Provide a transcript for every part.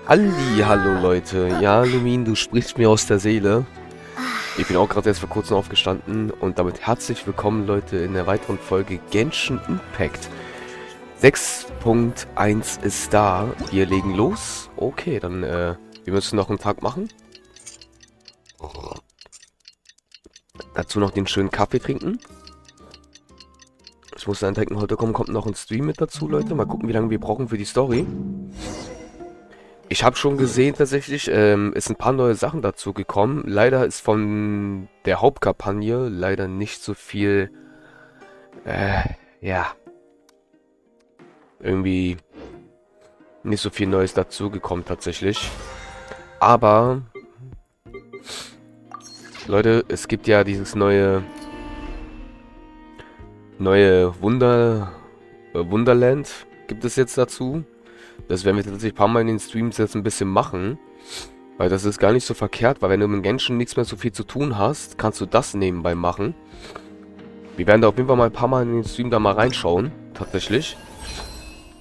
Hallo Leute, ja Lumin, du sprichst mir aus der Seele. Ich bin auch gerade erst vor kurzem aufgestanden und damit herzlich willkommen Leute in der weiteren Folge Genshin Impact. 6.1 ist da, wir legen los. Okay, dann wir müssen noch einen Tag machen. Dazu noch den schönen Kaffee trinken. Ich muss dann denken, heute kommt noch ein Stream mit dazu, Leute. Mal gucken, wie lange wir brauchen für die Story. Ich habe schon gesehen, tatsächlich, ist ein paar neue Sachen dazu gekommen. Leider ist von der Hauptkampagne leider nicht so viel, ja, irgendwie nicht so viel Neues dazu gekommen, tatsächlich. Aber, Leute, es gibt ja dieses neue Wunderland gibt es jetzt dazu. Das werden wir tatsächlich ein paar Mal in den Streams jetzt ein bisschen machen. Weil das ist gar nicht so verkehrt, weil wenn du mit Genshin nichts mehr so viel zu tun hast, kannst du das nebenbei machen. Wir werden da auf jeden Fall mal ein paar Mal in den Stream da mal reinschauen, tatsächlich.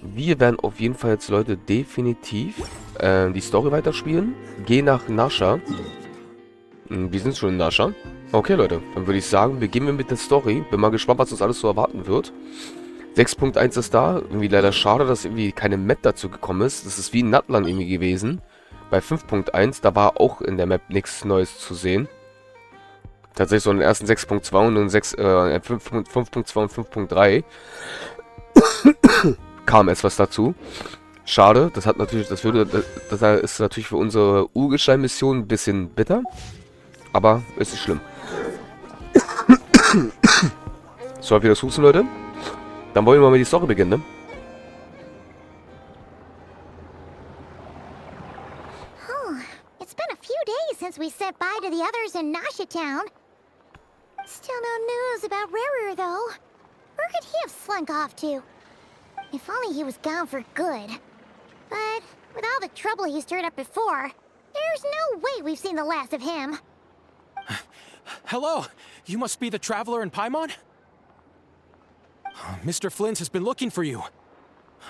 Wir werden auf jeden Fall jetzt, Leute, definitiv die Story weiterspielen. Geh nach Nasha. Wir sind schon in Nasha. Okay, Leute, dann würde ich sagen, beginnen wir mit der Story. Bin mal gespannt, was uns alles so erwarten wird. 6.1 ist da. Irgendwie leider schade, dass irgendwie keine Map dazu gekommen ist. Das ist wie in Natlan irgendwie gewesen. Bei 5.1, da war auch in der Map nichts Neues zu sehen. Tatsächlich so in den ersten 6.2 und in 5.2 und 5.3 kam etwas dazu. Schade, das ist natürlich für unsere Urgestein-Mission ein bisschen bitter. Aber ist nicht schlimm. So, wieder das Husten, Leute. Dann wollen wir mal mit die Story beginnen, ne? It's been a few days since we said bye to the others in Nasha Town. Still no news about Rarer, though. Where could he have slunk off to? If only he was gone for good. But with all the trouble he stirred up before, there's no way we've seen the last of him. Hello, you must be the traveler in Paimon? Mr. Flint has been looking for you.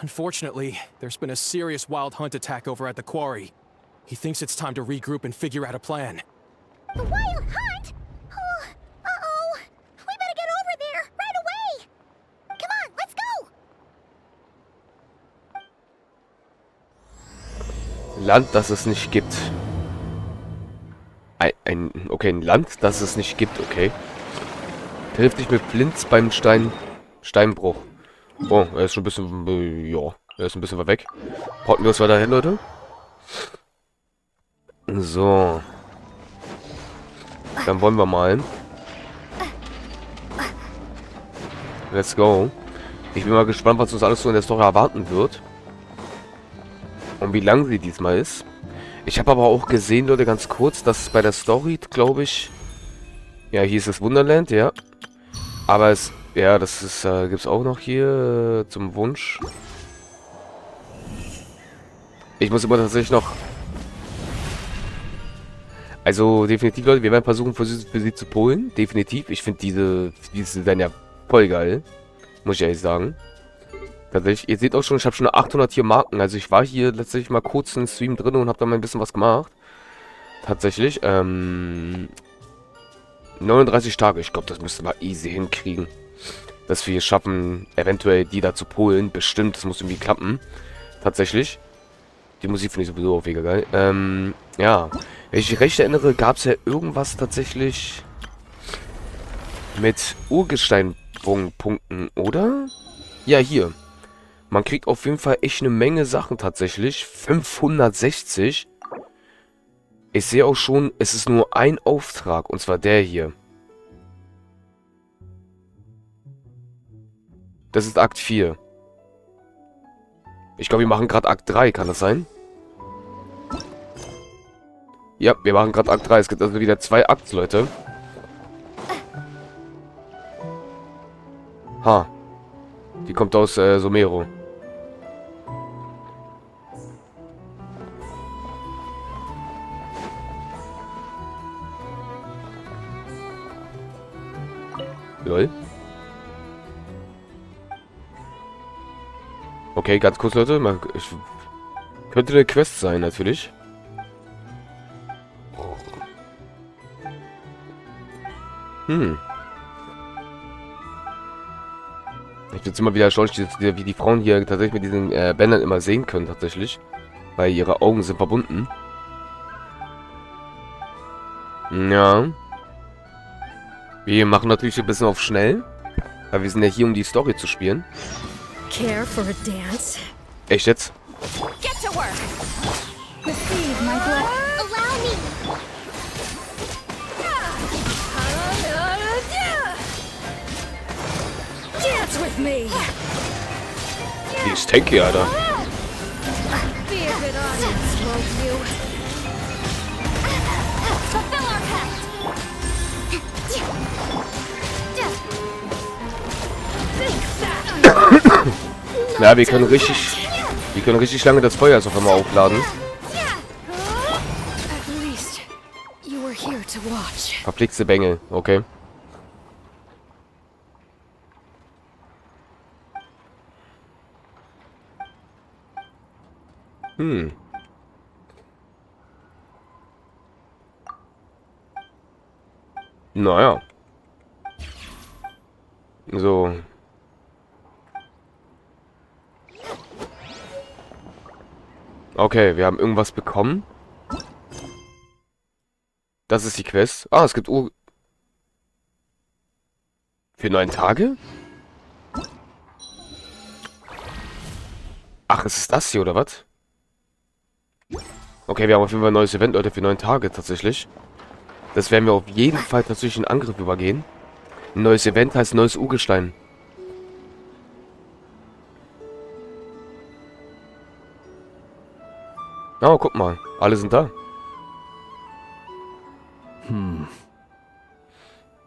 Unfortunately, there's been a serious wild hunt attack over at the quarry. He thinks it's time to regroup and figure out a plan. The wild hunt? Oh, uh-oh. We better get over there, right away. Come on, let's go. Land, das es nicht gibt. Okay, ein Land, das es nicht gibt, okay. Hilft dich mit Blinz beim Steinbruch. Oh, er ist schon ein bisschen, ja, er ist ein bisschen weit weg. Porten wir uns weiter hin, Leute. So. Dann wollen wir mal. Let's go. Ich bin mal gespannt, was uns alles so in der Story erwarten wird. Und wie lang sie diesmal ist. Ich habe aber auch gesehen, Leute, ganz kurz, dass bei der Story, glaube ich... Ja, hier ist das Wunderland, ja. Aber es... Ja, das ist, gibt's auch noch hier zum Wunsch. Ich muss immer tatsächlich noch... Also, definitiv, Leute, wir werden versuchen, für sie zu polen. Definitiv. Ich finde diese dann ja voll geil. Muss ich ehrlich sagen. Tatsächlich, ihr seht auch schon, ich habe schon 800 hier Marken. Also ich war hier letztendlich mal kurz in den Stream drin und habe da mal ein bisschen was gemacht. Tatsächlich, 39 Tage. Ich glaube, das müsste mal easy hinkriegen. Dass wir es schaffen, eventuell die da zu polen. Bestimmt, das muss irgendwie klappen. Tatsächlich. Die Musik finde ich sowieso auch mega geil. Ja. Wenn ich mich recht erinnere, gab es ja irgendwas tatsächlich mit Urgesteinpunkten, oder? Ja, hier. Man kriegt auf jeden Fall echt eine Menge Sachen tatsächlich. 560. Ich sehe auch schon, es ist nur ein Auftrag. Und zwar der hier. Das ist Akt 4. Ich glaube, wir machen gerade Akt 3. Kann das sein? Ja, wir machen gerade Akt 3. Es gibt also wieder 2 Akts, Leute. Ha. Die kommt aus Somero. Lol. Okay, ganz kurz, Leute. Könnte eine Quest sein, natürlich. Ich finde es immer wieder erstaunlich, wie die Frauen hier tatsächlich mit diesen Bändern immer sehen können, tatsächlich. Weil ihre Augen sind verbunden. Ja. Wir machen natürlich ein bisschen auf schnell. Weil wir sind ja hier, um die Story zu spielen. Care for a dance? Echt jetzt? Get to work! Receive my blood. Allow me! Dance with me! Die ist tanky, Alter. Be a bit honest, won't you? Fulfill our pact! Ja, wir können richtig lange das Feuer auf einmal aufladen. At least you were here to watch. Verflixte Bengel, okay. Naja. So. Okay, wir haben irgendwas bekommen. Das ist die Quest. Ah, es gibt Uhr. Für 9 Tage? Ach, ist es das hier, oder was? Okay, wir haben auf jeden Fall ein neues Event, Leute, für 9 Tage tatsächlich. Das werden wir auf jeden Fall tatsächlich in Angriff übergehen. Ein neues Event heißt neues Urgestein. Oh, guck mal. Alle sind da.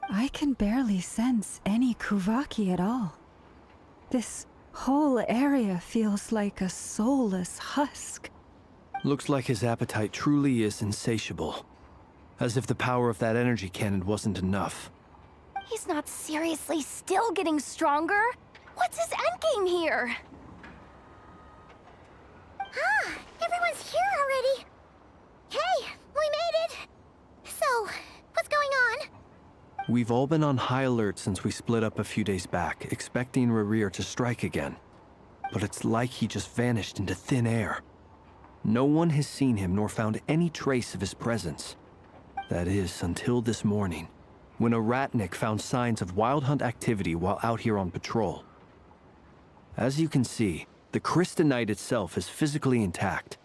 I can barely sense any Kuvaki at all. This whole area feels like a soulless husk. Looks like his appetite truly is insatiable. As if the power of that energy cannon wasn't enough. He's not seriously still getting stronger? What's his endgame here? Ah, everyone's here already. Hey, we made it. So, what's going on? We've all been on high alert since we split up a few days back, expecting Rerir to strike again. But it's like he just vanished into thin air. No one has seen him nor found any trace of his presence. That is, until this morning, when a ratnik found signs of wild hunt activity while out here on patrol. As you can see, the Crystonite itself is physically intact,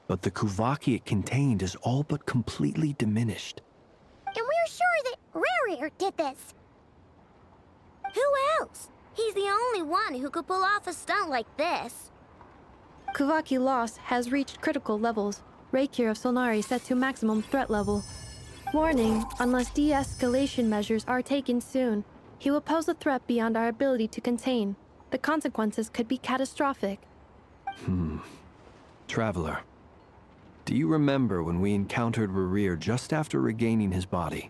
but the Kuvaki it contained is all but completely diminished. And we're sure that Rerir did this. Who else? He's the only one who could pull off a stunt like this. Kuvaki loss has reached critical levels. Reikir of Solnari set to maximum threat level. Warning, unless de-escalation measures are taken soon, he will pose a threat beyond our ability to contain. The consequences could be catastrophic. Traveler, do you remember when we encountered Rerir just after regaining his body?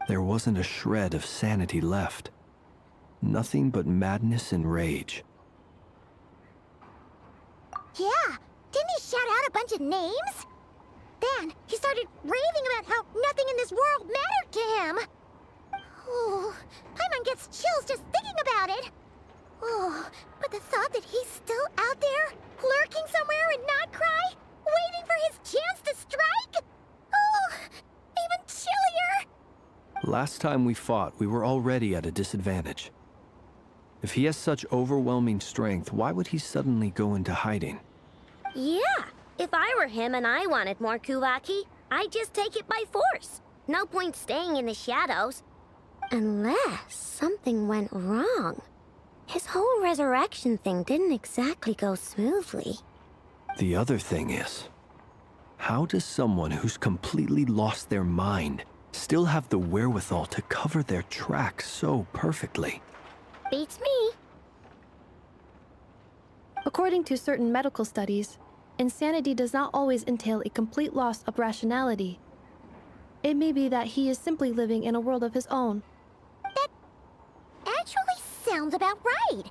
There wasn't a shred of sanity left. Nothing but madness and rage. Yeah, didn't he shout out a bunch of names? Then he started raving about how nothing in this world mattered to him. Oh, Paimon gets chills just thinking about it. Oh, but the thought that he's still out there, lurking somewhere and not cry, waiting for his chance to strike? Oh, even chillier. Last time we fought, we were already at a disadvantage. If he has such overwhelming strength, why would he suddenly go into hiding? Yeah, if I were him and I wanted more Kuvaki, I'd just take it by force. No point staying in the shadows. Unless something went wrong. His whole resurrection thing didn't exactly go smoothly. The other thing is, how does someone who's completely lost their mind still have the wherewithal to cover their tracks so perfectly? Beats me. According to certain medical studies, insanity does not always entail a complete loss of rationality. It may be that he is simply living in a world of his own. That actually sounds about right.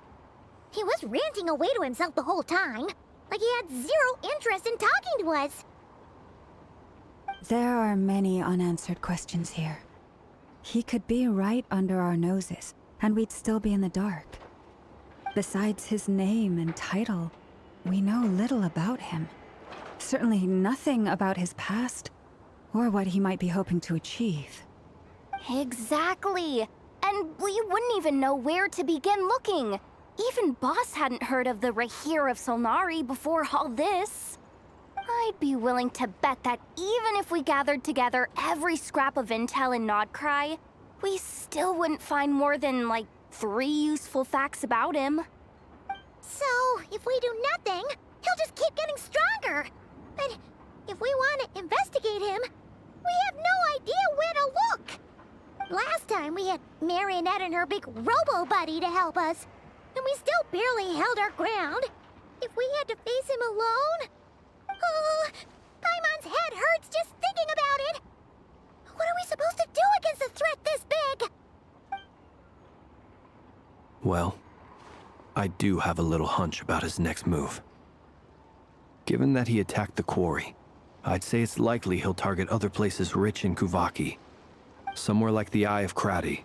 He was ranting away to himself the whole time. Like he had zero interest in talking to us. There are many unanswered questions here. He could be right under our noses, and we'd still be in the dark. Besides his name and title, we know little about him. Certainly nothing about his past, or what he might be hoping to achieve. Exactly. And we wouldn't even know where to begin looking. Even Boss hadn't heard of the Rahir of Solnari before all this. I'd be willing to bet that even if we gathered together every scrap of intel in Nodcry, we still wouldn't find more than, like, 3 useful facts about him. So, if we do nothing, he'll just keep getting stronger. And if we want to investigate him, we have no idea where to look. Last time we had Marionette and her big robo-buddy to help us, and we still barely held our ground. If we had to face him alone... Oh, Paimon's head hurts just thinking about it. What are we supposed to do against a threat this big? Well, I do have a little hunch about his next move. Given that he attacked the quarry, I'd say it's likely he'll target other places rich in Kuvaki. Somewhere like the Eye of Krati,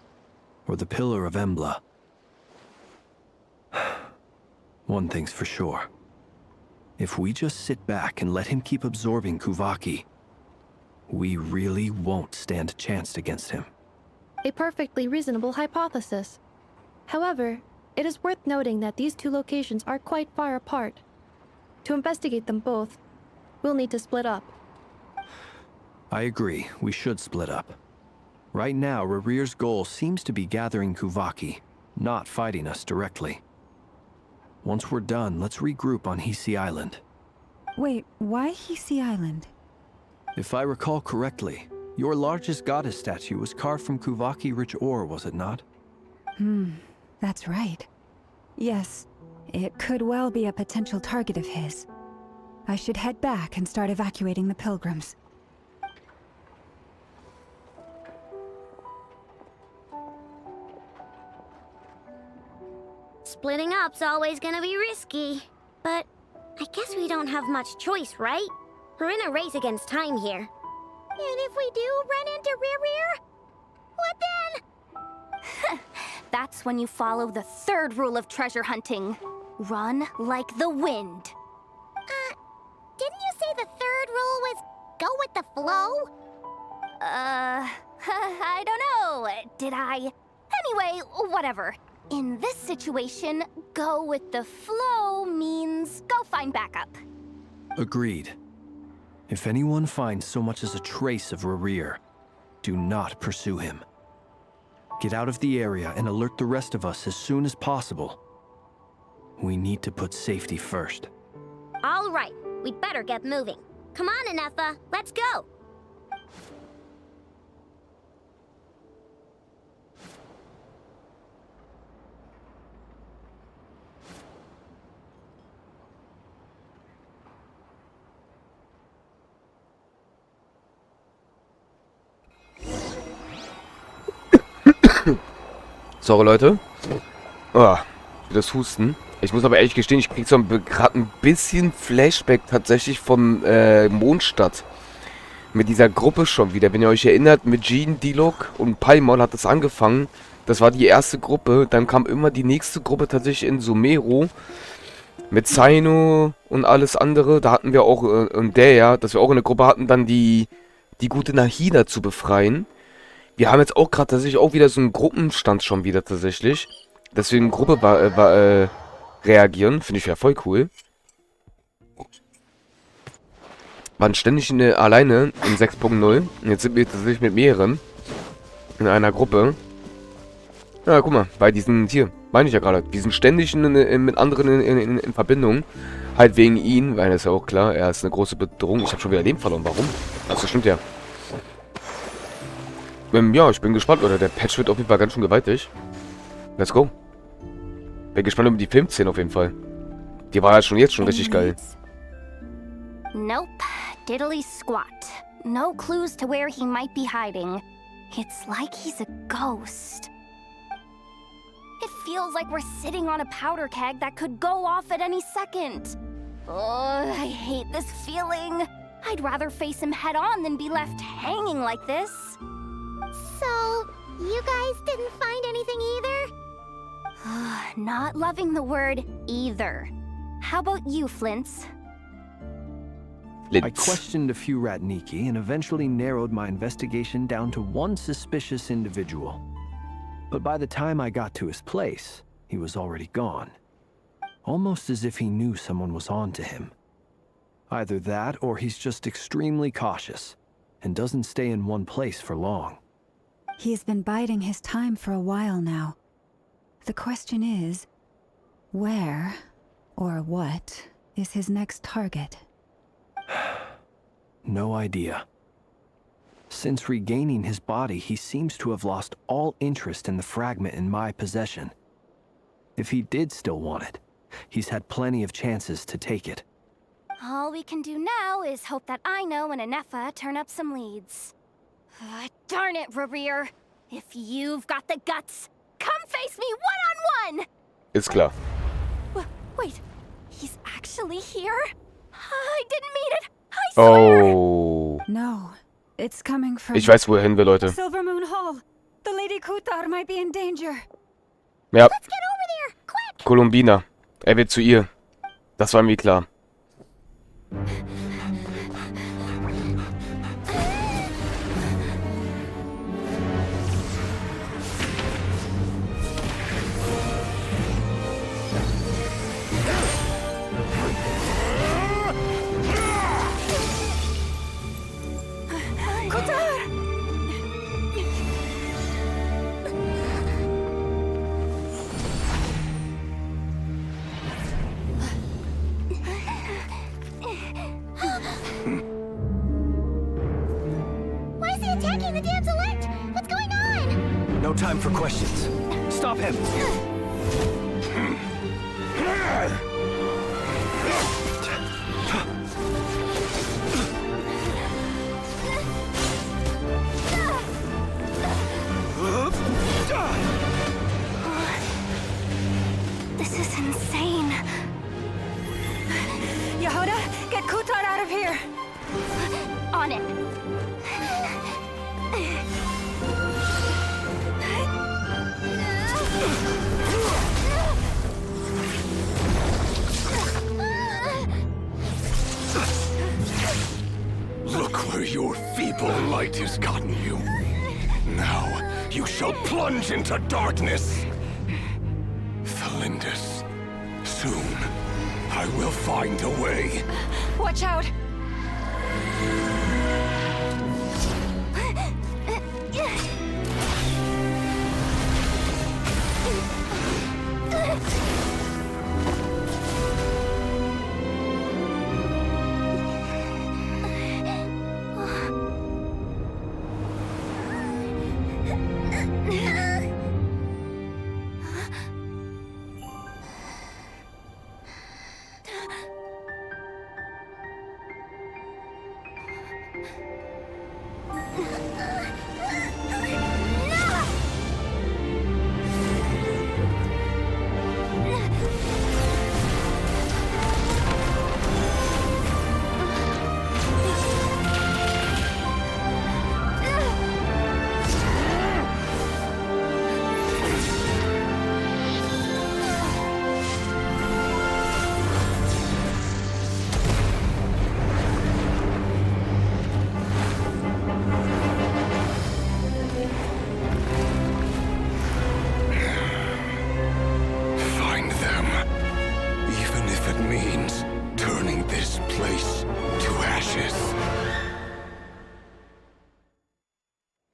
or the Pillar of Embla. One thing's for sure. If we just sit back and let him keep absorbing Kuvaki, we really won't stand a chance against him. A perfectly reasonable hypothesis. However, it is worth noting that these two locations are quite far apart. To investigate them both, we'll need to split up. I agree, we should split up. Right now, Rarir's goal seems to be gathering Kuvaki, not fighting us directly. Once we're done, let's regroup on Hisi Island. Wait, why Hisi Island? If I recall correctly, your largest goddess statue was carved from Kuvaki-rich ore, was it not? That's right. Yes, it could well be a potential target of his. I should head back and start evacuating the pilgrims. Splitting up's always gonna be risky. But I guess we don't have much choice, right? We're in a race against time here. And if we do run into Rear, what then? That's when you follow the 3rd rule of treasure hunting. Run like the wind. Didn't you say the 3rd rule was go with the flow? I don't know. Did I? Anyway, whatever. In this situation, go with the flow means go find backup. Agreed. If anyone finds so much as a trace of Rarir, do not pursue him. Get out of the area and alert the rest of us as soon as possible. We need to put safety first. All right, we'd better get moving. Come on, Anefa, let's go. Sorry, Leute. Das Husten. Ich muss aber ehrlich gestehen, ich krieg so gerade ein bisschen Flashback tatsächlich von Mondstadt. Mit dieser Gruppe schon wieder. Wenn ihr euch erinnert, mit Jeden, Dilok und Paimon hat das angefangen. Das war die erste Gruppe. Dann kam immer die nächste Gruppe tatsächlich in Sumeru. Mit Zaino und alles andere. Da hatten wir auch, dass wir auch eine Gruppe hatten, dann die gute Nahida zu befreien. Wir haben jetzt auch gerade tatsächlich auch wieder so einen Gruppenstand schon wieder tatsächlich. Deswegen Gruppe reagieren. Finde ich ja voll cool. Waren ständig alleine in 6.0. Und jetzt sind wir tatsächlich mit mehreren. In einer Gruppe. Ja, guck mal. Bei diesen, hier, meine ich ja gerade. Die sind ständig mit anderen in Verbindung. Halt wegen ihn, weil das ist ja auch klar. Er ist eine große Bedrohung. Ich habe schon wieder Leben verloren. Warum? Das stimmt ja. Ja, ich bin gespannt, oder? Der Patch wird auf jeden Fall ganz schön gewaltig. Let's go. Bin gespannt über die Filmszene auf jeden Fall. Die war ja schon jetzt schon richtig geil. Nope. Diddly squat. No clues to where he might be hiding. It's like he's a ghost. It feels like we're sitting on a powder keg that could go off at any second. Oh, I hate this feeling. I'd rather face him head on than be left hanging like this. So, you guys didn't find anything either? Not loving the word either. How about you, Flints? I questioned a few Ratniki and eventually narrowed my investigation down to one suspicious individual. But by the time I got to his place, he was already gone. Almost as if he knew someone was on to him. Either that or he's just extremely cautious and doesn't stay in one place for long. He's been biding his time for a while now. The question is, where or what is his next target? No idea. Since regaining his body, he seems to have lost all interest in the fragment in my possession. If he did still want it, he's had plenty of chances to take it. All we can do now is hope that Aino and Anefa turn up some leads. Darn it, Rerir. If you've got the guts, come face me one-on-one! Ist klar. Wait, he's actually here? I didn't mean it! I swear! Oh. No, it's coming from Ich weiß, wo er hin will, Leute. Silver Moon Hall. The Lady Kutar might be in danger. Ja, Let's get over there, quick! Columbina. Er wird zu ihr. Das war mir klar. Why is he attacking the damselette? What's going on? No time for questions. Stop him! This is insane. Yehuda, get Kutar out of here. On it. Look where your feeble light has gotten you. Now you shall plunge into darkness. Felindus, soon I will find a way. Watch out. Find them, even if it means turning this place to ashes.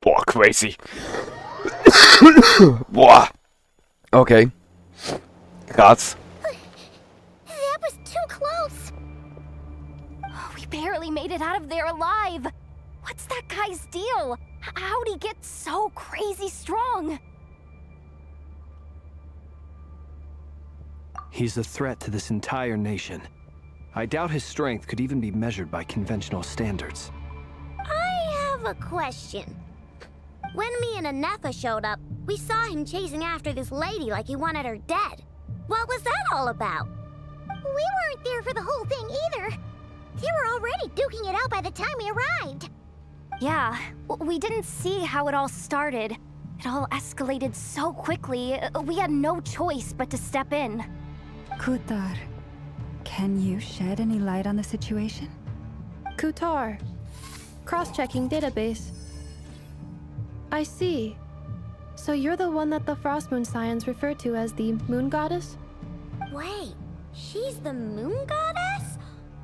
Boah, crazy. Boah. Okay. Krass. That was too close. We barely made it out of there alive. What's that guy's deal? How'd he get so crazy strong? He's a threat to this entire nation. I doubt his strength could even be measured by conventional standards. I have a question. When me and Anefa showed up, we saw him chasing after this lady like he wanted her dead. What was that all about? We weren't there for the whole thing either. They were already duking it out by the time we arrived. Yeah, we didn't see how it all started. It all escalated so quickly, we had no choice but to step in. Kutar, can you shed any light on the situation? Kutar. Cross-checking database. I see. So you're the one that the Frost Moon Scions refer to as the Moon Goddess? Wait, she's the moon goddess?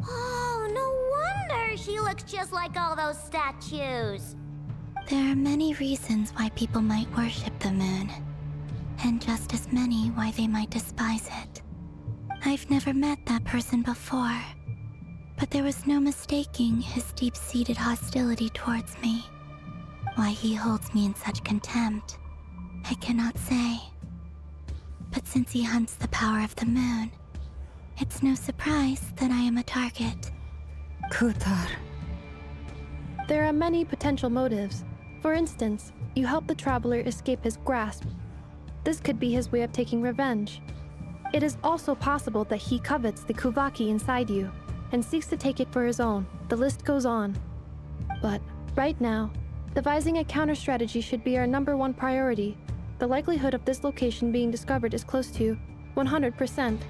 Oh, no wonder she looks just like all those statues. There are many reasons why people might worship the moon, and just as many why they might despise it. I've never met that person before, but there was no mistaking his deep-seated hostility towards me. Why he holds me in such contempt, I cannot say. But since he hunts the power of the moon, it's no surprise that I am a target. Kutar. There are many potential motives. For instance, you help the traveler escape his grasp. This could be his way of taking revenge. It is also possible that he covets the Kuvaki inside you and seeks to take it for his own. The list goes on. But right now, devising a counter-strategy should be our #1 priority. The likelihood of this location being discovered is close to 100%.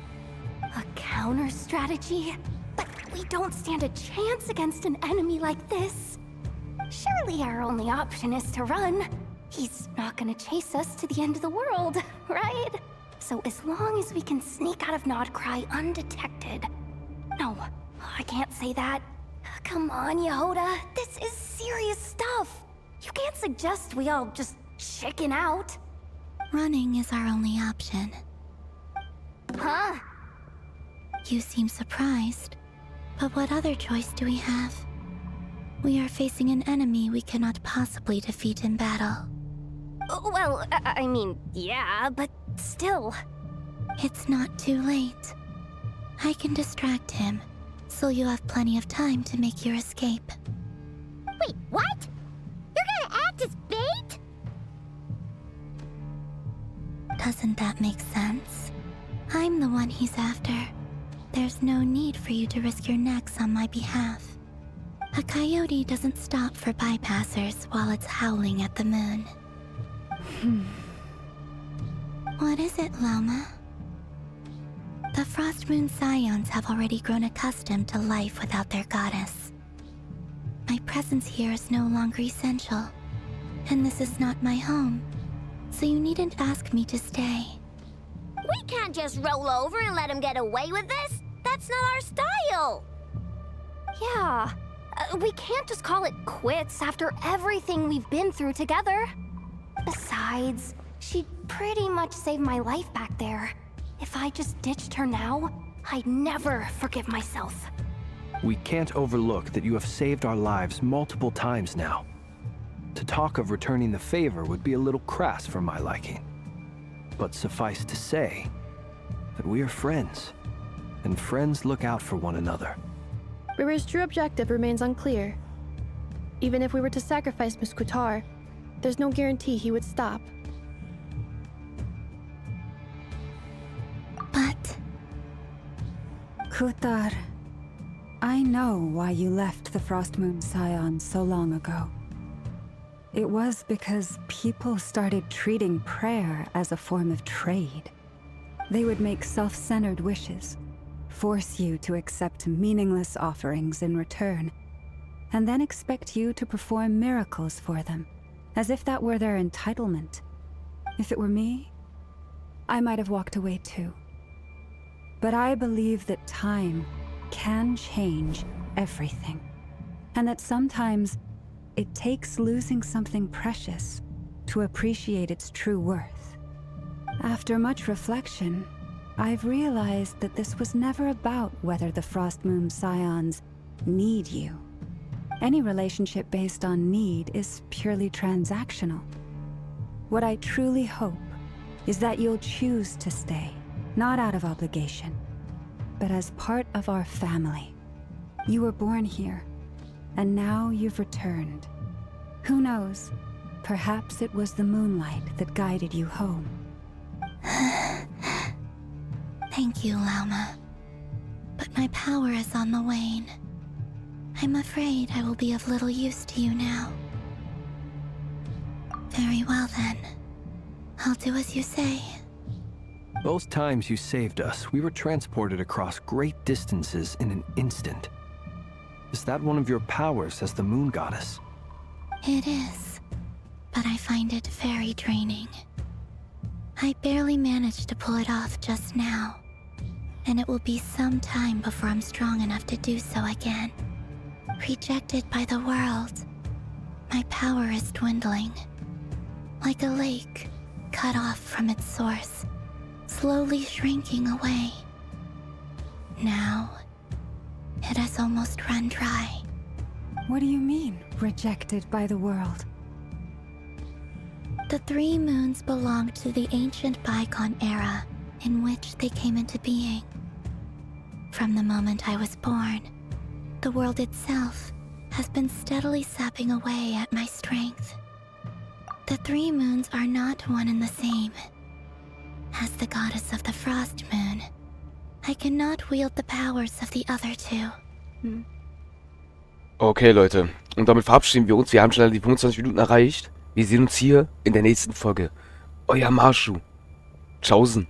A counter strategy? But we don't stand a chance against an enemy like this. Surely our only option is to run. He's not gonna chase us to the end of the world, right? So as long as we can sneak out of Nodcry undetected. No, I can't say that. Come on, Yehoda, this is serious stuff. You can't suggest we all just chicken out. Running is our only option. Huh? You seem surprised, but what other choice do we have? We are facing an enemy we cannot possibly defeat in battle. Well, I mean, yeah, but still. It's not too late. I can distract him, so you'll have plenty of time to make your escape. Wait, what? You're gonna act as bait? Doesn't that make sense? I'm the one he's after. There's no need for you to risk your necks on my behalf. A coyote doesn't stop for bypassers while it's howling at the moon. What is it, Loma? The Frost Moon Scions have already grown accustomed to life without their goddess. My presence here is no longer essential, and this is not my home, so you needn't ask me to stay. We can't just roll over and let him get away with this. That's not our style. Yeah, we can't just call it quits after everything we've been through together. Besides, she'd pretty much saved my life back there. If I just ditched her now, I'd never forgive myself. We can't overlook that you have saved our lives multiple times now. To talk of returning the favor would be a little crass for my liking. But suffice to say that we are friends, and friends look out for one another. Rira's true objective remains unclear. Even if we were to sacrifice Miss Kutar, there's no guarantee he would stop. But... Kutar, I know why you left the Frost Moon Scions so long ago. It was because people started treating prayer as a form of trade. They would make self-centered wishes, force you to accept meaningless offerings in return, and then expect you to perform miracles for them, as if that were their entitlement. If it were me, I might have walked away too. But I believe that time can change everything, and that sometimes it takes losing something precious to appreciate its true worth. After much reflection, I've realized that this was never about whether the Frost Moon Scions need you. Any relationship based on need is purely transactional. What I truly hope is that you'll choose to stay, not out of obligation, but as part of our family. You were born here, and now you've returned. Who knows? Perhaps it was the moonlight that guided you home. Thank you, Lauma. but my power is on the wane. I'm afraid I will be of little use to you now. Very well then. I'll do as you say. Both times you saved us, we were transported across great distances in an instant. Is that one of your powers as the moon goddess? It is, but I find it very draining. I barely managed to pull it off just now, and it will be some time before I'm strong enough to do so again. Rejected by the world, my power is dwindling. Like a lake, cut off from its source, slowly shrinking away. Now, it has almost run dry. What do you mean, rejected by the world? The 3 moons belong to the ancient bygone era in which they came into being. From the moment I was born, the world itself has been steadily sapping away at my strength. The 3 moons are not one and the same. As the goddess of the Frost Moon, I cannot wield the powers of the other 2. Okay, Leute. Und damit verabschieden wir uns. Wir haben schon die 25 Minuten erreicht. Wir sehen uns hier in der nächsten Folge. Euer Masho. Tschaußen.